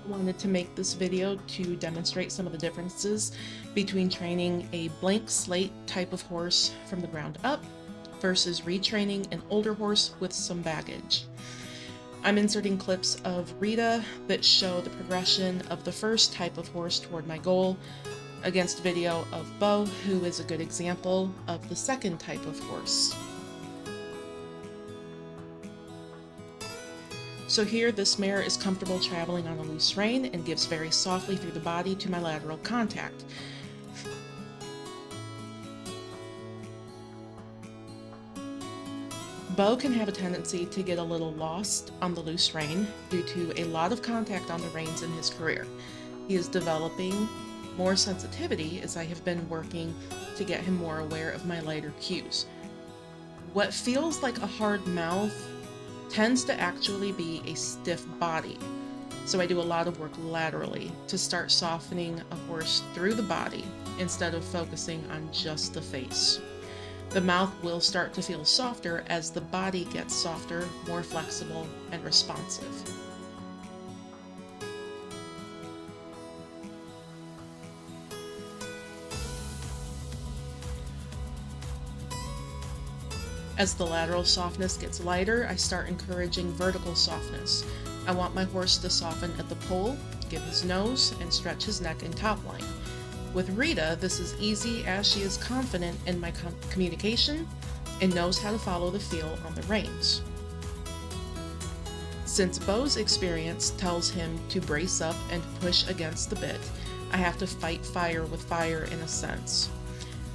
wanted to make this video to demonstrate some of the differences between training a blank slate type of horse from the ground up versus retraining an older horse with some baggage. I'm inserting clips of Rita that show the progression of the first type of horse toward my goal against video of Bo, who is a good example of the second type of horse. So here, this mare is comfortable traveling on a loose rein and gives very softly through the body to my lateral contact. Bo can have a tendency to get a little lost on the loose rein due to a lot of contact on the reins in his career. He is developing more sensitivity as I have been working to get him more aware of my lighter cues. What feels like a hard mouth tends to actually be a stiff body. So I do a lot of work laterally to start softening a horse through the body instead of focusing on just the face. The mouth will start to feel softer as the body gets softer, more flexible, and responsive. As the lateral softness gets lighter, I start encouraging vertical softness. I want my horse to soften at the poll, give his nose, and stretch his neck and top line. With Rita, this is easy as she is confident in my communication and knows how to follow the feel on the reins. Since Bo's experience tells him to brace up and push against the bit, I have to fight fire with fire in a sense.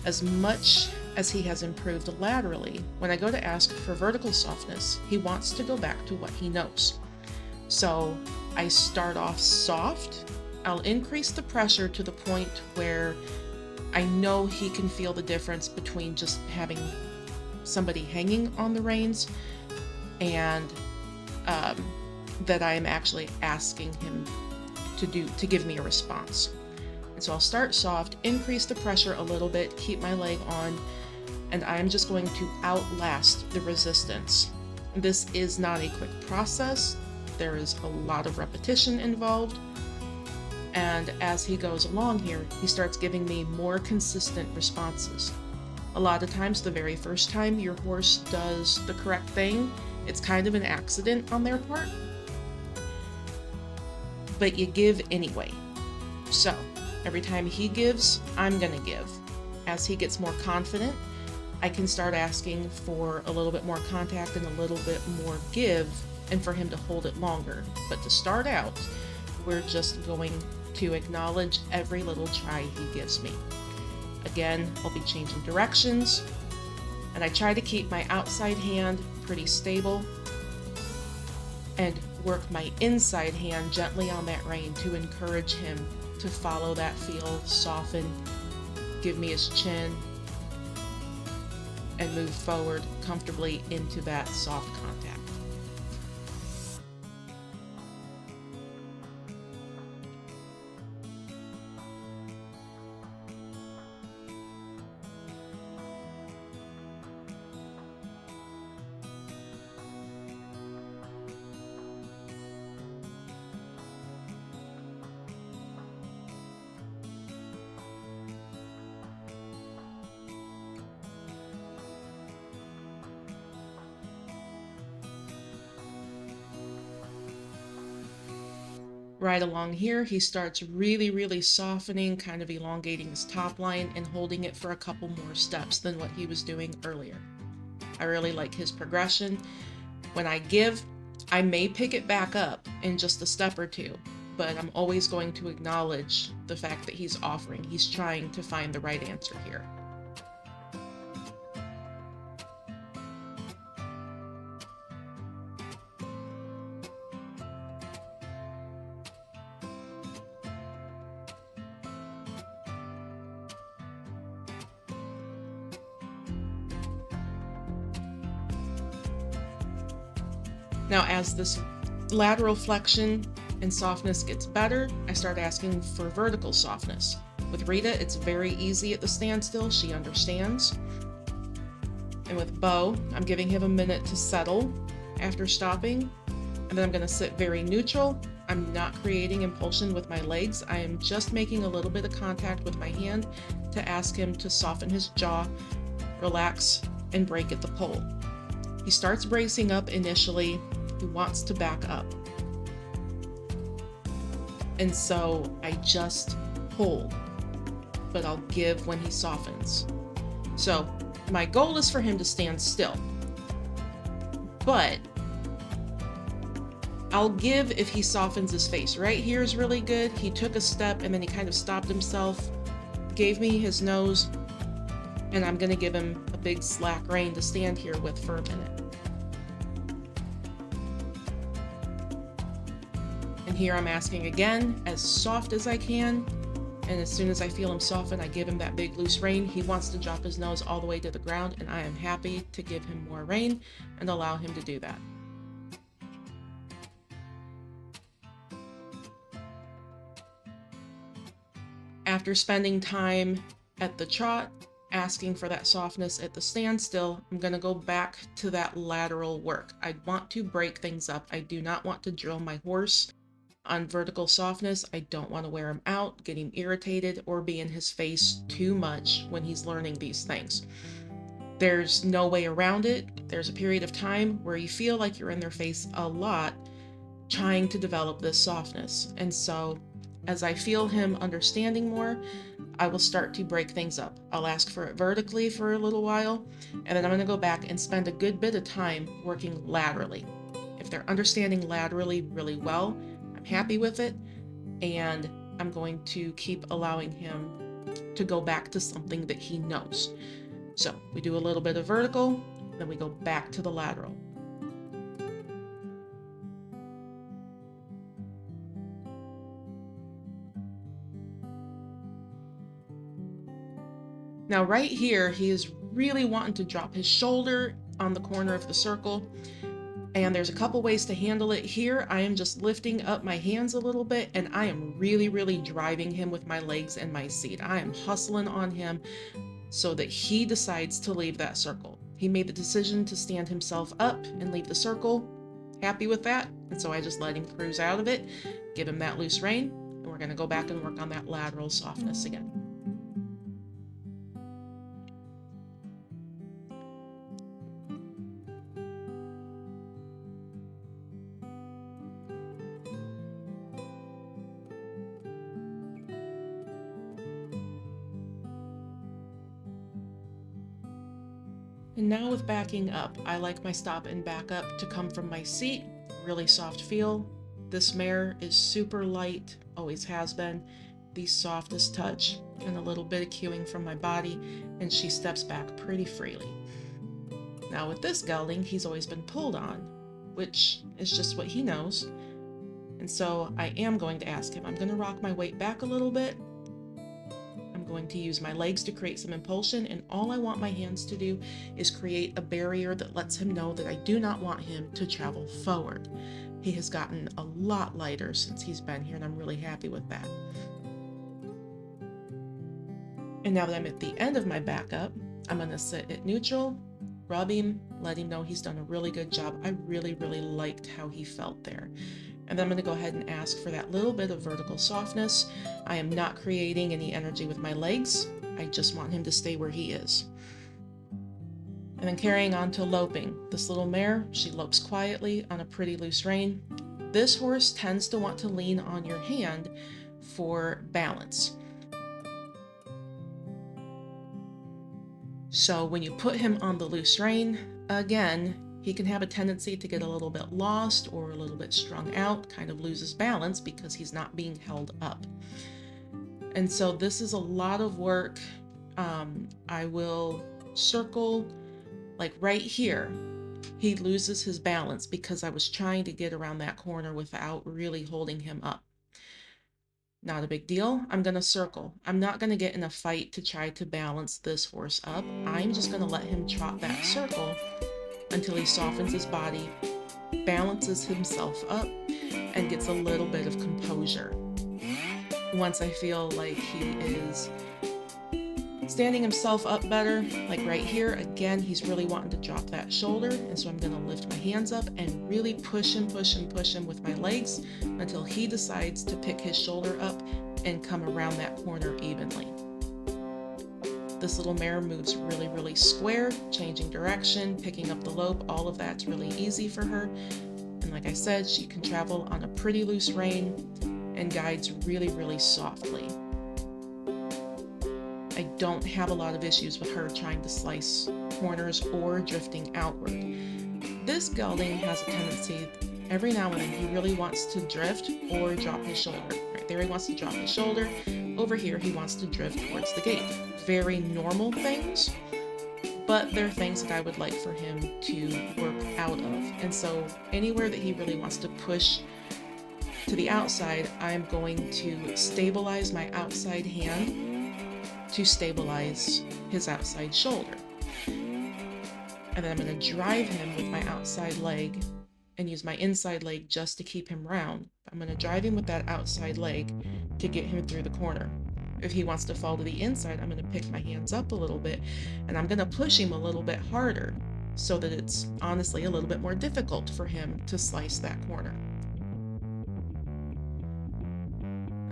As much as he has improved laterally, when I go to ask for vertical softness, he wants to go back to what he knows. So I start off soft. I'll increase the pressure to the point where I know he can feel the difference between just having somebody hanging on the reins and that I am actually asking him to give me a response. And so I'll start soft, increase the pressure a little bit, keep my leg on, and I'm just going to outlast the resistance. This is not a quick process. There is a lot of repetition involved. And as he goes along here, he starts giving me more consistent responses. A lot of times, the very first time your horse does the correct thing, it's kind of an accident on their part, but you give anyway. So every time he gives, I'm gonna give. As he gets more confident, I can start asking for a little bit more contact and a little bit more give, and for him to hold it longer. But to start out, we're just going to acknowledge every little try he gives me. Again, I'll be changing directions, and I try to keep my outside hand pretty stable and work my inside hand gently on that rein to encourage him to follow that feel, soften, give me his chin, and move forward comfortably into that soft contact. Right along here, he starts really softening, kind of elongating his top line and holding it for a couple more steps than what he was doing earlier. I really like his progression. When I give, I may pick it back up in just a step or two, but I'm always going to acknowledge the fact that he's offering. He's trying to find the right answer here. Now, as this lateral flexion and softness gets better, I start asking for vertical softness. With Rita, it's very easy at the standstill. She understands. And with Bo, I'm giving him a minute to settle after stopping, and then I'm going to sit very neutral I'm not creating impulsion with my legs. I am just making a little bit of contact with my hand to ask him to soften his jaw, relax, and break at the pole. He starts bracing up initially. He wants to back up. And so I just hold, but I'll give when he softens. So my goal is for him to stand still, but I'll give if he softens his face. Right here is really good. He took a step and then he kind of stopped himself, gave me his nose, and I'm gonna give him a big slack rein to stand here with for a minute. And here I'm asking again, as soft as I can. And as soon as I feel him soften, I give him that big loose rein. He wants to drop his nose all the way to the ground, and I am happy to give him more rein and allow him to do that. After spending time at the trot, asking for that softness at the standstill, I'm going to go back to that lateral work. I want to break things up. I do not want to drill my horse on vertical softness. I don't want to wear him out, get him irritated, or be in his face too much when he's learning these things. There's no way around it. There's a period of time where you feel like you're in their face a lot trying to develop this softness. And so as I feel him understanding more, I will start to break things up. I'll ask for it vertically for a little while, and then I'm going to go back and spend a good bit of time working laterally. If they're understanding laterally really well, I'm happy with it, and I'm going to keep allowing him to go back to something that he knows. So we do a little bit of vertical, then we go back to the lateral. Now right here, he is really wanting to drop his shoulder on the corner of the circle, and there's a couple ways to handle it. Here, I am just lifting up my hands a little bit, and I am really driving him with my legs and my seat. I am hustling on him so that he decides to leave that circle. He made the decision to stand himself up and leave the circle. Happy with that, and so I just let him cruise out of it, give him that loose rein, and we're going to go back and work on that lateral softness again. And now with backing up, I like my stop and back up to come from my seat, really soft feel. This mare is super light, always has been, the softest touch, and a little bit of cueing from my body, and she steps back pretty freely. Now with this gelding, he's always been pulled on, which is just what he knows. And so I am going to ask him, I'm going to rock my weight back a little bit. I'm going to use my legs to create some impulsion, and all I want my hands to do is create a barrier that lets him know that I do not want him to travel forward. He has gotten a lot lighter since he's been here, and I'm really happy with that. And now that I'm at the end of my backup, I'm going to sit at neutral, rub him, let him know he's done a really good job. I really liked how he felt there. And then I'm going to go ahead and ask for that little bit of vertical softness. I am not creating any energy with my legs. I just want him to stay where he is. And then carrying on to loping. This little mare, she lopes quietly on a pretty loose rein. This horse tends to want to lean on your hand for balance. So when you put him on the loose rein, again, he can have a tendency to get a little bit lost or a little bit strung out, kind of loses balance because he's not being held up. And so this is a lot of work. I will circle, like right here, he loses his balance because I was trying to get around that corner without really holding him up. Not a big deal. I'm going to circle. I'm not going to get in a fight to try to balance this horse up. I'm just going to let him trot that circle until he softens his body, balances himself up, and gets a little bit of composure. Once I feel like he is Standing himself up better, like right here, again, he's really wanting to drop that shoulder, and so I'm going to lift my hands up and really push him with my legs until he decides to pick his shoulder up and come around that corner evenly. This little mare moves really, really square, changing direction, picking up the lope, all of that's really easy for her. And like I said, she can travel on a pretty loose rein and guides really, really softly. I don't have a lot of issues with her trying to slice corners or drifting outward. This gelding has a tendency, every now and then, he really wants to drift or drop his shoulder. Right there he wants to drop his shoulder. Over here he wants to drift towards the gate. Very normal things, but they're things that I would like for him to work out of. And so anywhere that he really wants to push to the outside, I'm going to stabilize my outside hand to stabilize his outside shoulder. And then I'm going to drive him with my outside leg and use my inside leg just to keep him round. I'm going to drive him with that outside leg to get him through the corner. If he wants to fall to the inside, I'm going to pick my hands up a little bit and I'm going to push him a little bit harder so that it's honestly a little bit more difficult for him to slice that corner.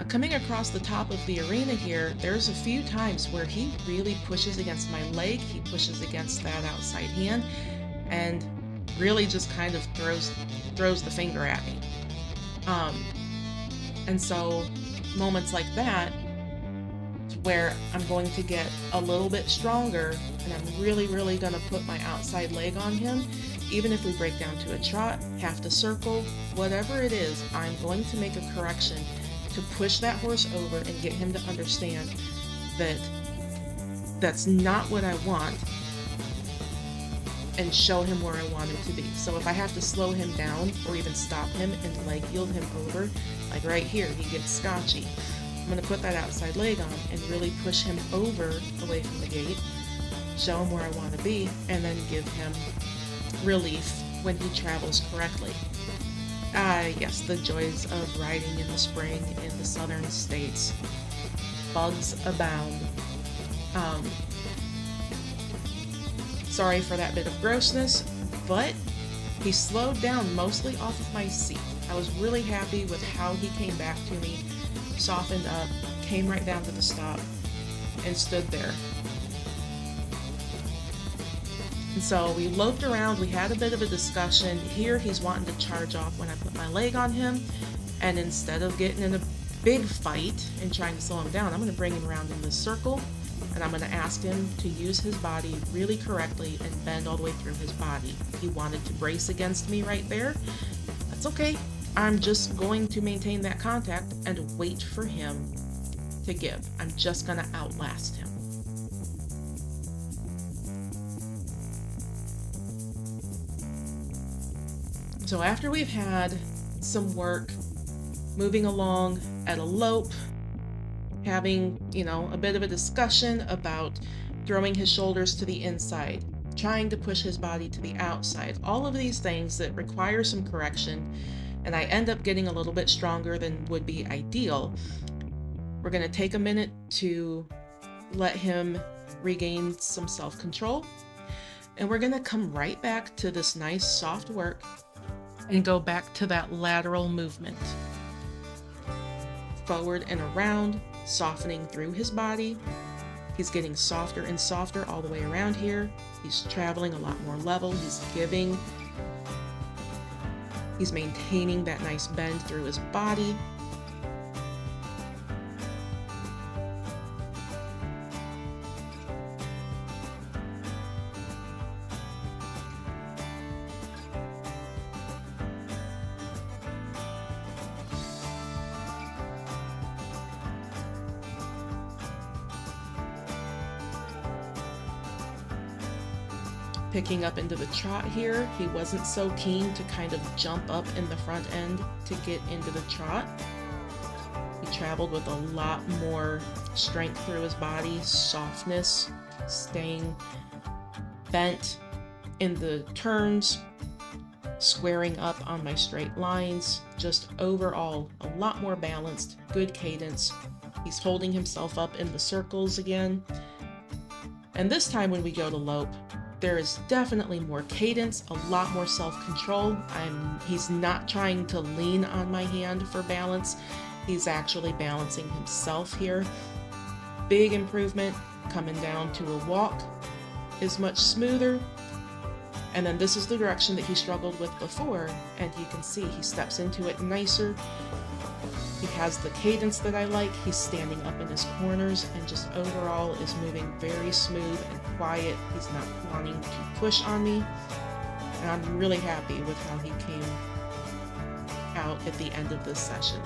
Coming across the top of the arena here, there's a few times where he really pushes against my leg, he pushes against that outside hand, and really just kind of throws the finger at me. And so moments like that, where I'm going to get a little bit stronger, and I'm really, really going to put my outside leg on him, even if we break down to a trot, half to circle, whatever it is, I'm going to make a correction to push that horse over and get him to understand that that's not what I want, and show him where I want him to be. So if I have to slow him down or even stop him and leg yield him over, like right here, he gets scotchy. I'm going to put that outside leg on and really push him over away from the gate, show him where I want to be, and then give him relief when he travels correctly. Yes, the joys of riding in the spring in the southern states. Bugs abound. Sorry for that bit of grossness, but he slowed down mostly off of my seat. I was really happy with how he came back to me, softened up, came right down to the stop, and stood there. And so we loped around, we had a bit of a discussion. Here he's wanting to charge off when I put my leg on him, and instead of getting in a big fight and trying to slow him down, I'm going to bring him around in this circle, and I'm going to ask him to use his body really correctly and bend all the way through his body. He wanted to brace against me right there. That's okay. I'm just going to maintain that contact and wait for him to give. I'm just going to outlast him. So after we've had some work moving along at a lope, having, a bit of a discussion about throwing his shoulders to the inside, trying to push his body to the outside, all of these things that require some correction, and I end up getting a little bit stronger than would be ideal, we're going to take a minute to let him regain some self-control, and we're going to come right back to this nice soft work and go back to that lateral movement. Forward and around, softening through his body. He's getting softer and softer all the way around here. He's traveling a lot more level. He's giving. He's maintaining that nice bend through his body. Picking up into the trot here, he wasn't so keen to kind of jump up in the front end to get into the trot. He traveled with a lot more strength through his body, softness, staying bent in the turns, squaring up on my straight lines, just overall a lot more balanced, good cadence. He's holding himself up in the circles again. And this time when we go to lope, there is definitely more cadence, a lot more self-control. He's not trying to lean on my hand for balance. He's actually balancing himself here. Big improvement. Coming down to a walk is much smoother. And then this is the direction that he struggled with before, and you can see he steps into it nicer. He has the cadence that I like. He's standing up in his corners and just overall is moving very smooth and quiet. He's not wanting to push on me. And I'm really happy with how he came out at the end of this session.